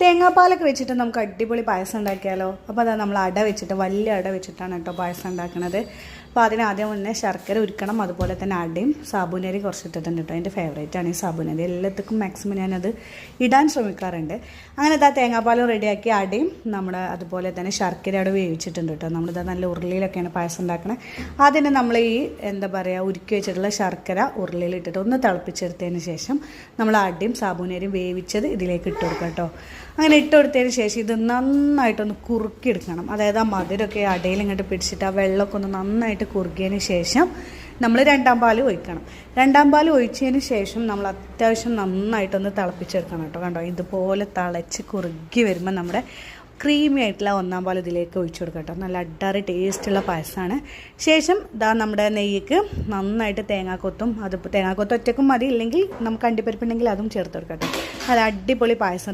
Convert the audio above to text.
തേങ്ങാപ്പാലൊക്കെ വെച്ചിട്ട് നമുക്ക് അടിപൊളി പായസം ഉണ്ടാക്കിയാലോ. അപ്പോൾ അതാ നമ്മൾ അട വെച്ചിട്ട് വലിയ അട വെച്ചിട്ടാണ് കേട്ടോ പായസം ഉണ്ടാക്കുന്നത്. അപ്പോൾ അതിനാദ്യം മുന്നേ ശർക്കര ഉരുക്കണം, അതുപോലെ തന്നെ അടയും സാബുനരി കുറച്ചിട്ടിട്ടുണ്ട് കേട്ടോ. എൻ്റെ ഫേവറേറ്റാണ് ഈ സാബുനരി, എല്ലാത്തിനും മാക്സിമം ഞാനത് ഇടാൻ ശ്രമിക്കാറുണ്ട്. അങ്ങനെ ഇതാ തേങ്ങാപ്പാലും റെഡിയാക്കി അടയും നമ്മുടെ അതുപോലെ തന്നെ ശർക്കര അവിടെ വേവിച്ചിട്ടുണ്ട് കേട്ടോ. നമ്മളിതാ നല്ല ഉരുളിയിലൊക്കെയാണ് പായസം ഉണ്ടാക്കണത്. ആദ്യം നമ്മൾ ഈ എന്താ പറയുക ഉരുക്കി വെച്ചിട്ടുള്ള ശർക്കര ഉരുളിയിലിട്ടിട്ട് ഒന്ന് തിളപ്പിച്ചെടുത്തതിന് ശേഷം നമ്മൾ അടയും സാബുനരിയും വേവിച്ചത് ഇതിലേക്ക് ഇട്ട് കൊടുക്കാം കേട്ടോ. അങ്ങനെ ഇട്ട് കൊടുത്തതിന് ശേഷം ഇത് നന്നായിട്ടൊന്ന് കുറുക്കിയെടുക്കണം. അതായത് ആ മധുരമൊക്കെ അടയിൽ ഇങ്ങോട്ട് പിടിച്ചിട്ട് ആ വെള്ളമൊക്കെ ഒന്ന് നന്നായിട്ട് കുറുക്കിയതിന് ശേഷം നമ്മൾ രണ്ടാം പാൽ ഒഴിക്കണം. രണ്ടാം പാൽ ഒഴിച്ചതിന് ശേഷം നമ്മൾ അത്യാവശ്യം നന്നായിട്ടൊന്ന് തിളപ്പിച്ചെടുക്കണം കേട്ടോ. കണ്ടോ, ഇതുപോലെ തിളച്ച് കുറുകി വരുമ്പോൾ നമ്മുടെ ക്രീമി ആയിട്ടുള്ള ഒന്നാം പാൽ ഇതിലേക്ക് ഒഴിച്ചു കൊടുക്കാം കേട്ടോ. നല്ല അഡാറ് ടേസ്റ്റുള്ള പായസമാണ്. ശേഷം ഇതാ നമ്മുടെ നെയ്യ്ക്ക് നന്നായിട്ട് തേങ്ങാക്കൊത്തും, അത് തേങ്ങാക്കൊത്ത് ഒറ്റക്കും മതി, ഇല്ലെങ്കിൽ നമുക്ക് അണ്ടിപ്പരിപ്പുണ്ടെങ്കിൽ അതും ചേർത്ത് കൊടുക്കാം കേട്ടോ. നല്ല അടിപൊളി പായസം.